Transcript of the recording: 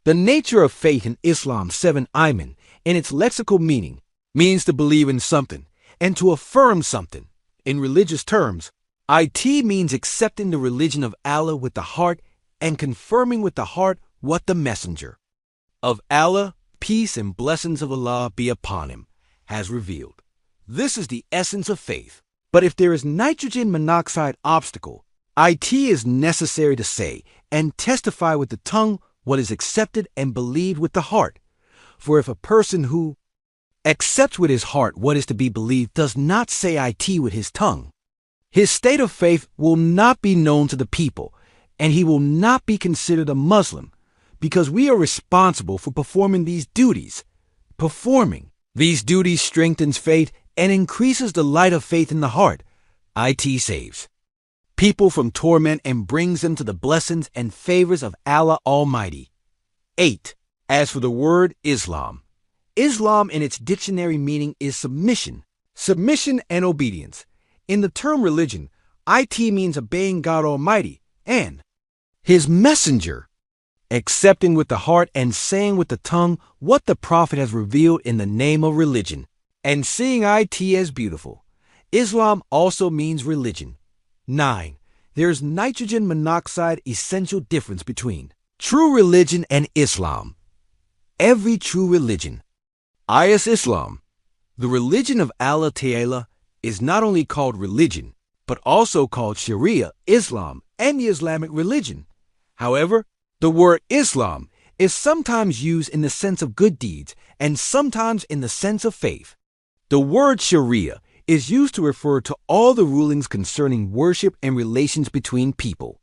The nature of faith in Islam 7 IMAN, in its lexical meaning, means to believe in something and to affirm something. In religious terms, it means accepting the religion of Allah with the heart and confirming with the heart what the messenger of Allah, peace and blessings of Allah be upon him, has revealed. This is the essence of faith. But if there is nitrogen monoxide obstacle, it is necessary to say and testify with the tongue what is accepted and believed with the heart. For if a person who accepts with his heart what is to be believed does not say it with his tongue, his state of faith will not be known to the people, and he will not be considered a Muslim, because we are responsible for performing these duties. Performing these duties strengthens faith and increases the light of faith in the heart. It saves people from torment and brings them to the blessings and favors of Allah Almighty. 8. As for the word Islam, Islam in its dictionary meaning is submission, submission and obedience. In the term religion, it means obeying God Almighty and His messenger, accepting with the heart and saying with the tongue what the Prophet has revealed in the name of religion, and seeing it as beautiful. Islam also means religion. 9. There is nitrogen monoxide essential difference between true religion and Islam. Every true religion, is Islam, the religion of Allah Ta'ala, is not only called religion, but also called Sharia, Islam, and the Islamic religion. However, the word Islam is sometimes used in the sense of good deeds and sometimes in the sense of faith. The word Sharia is used to refer to all the rulings concerning worship and relations between people.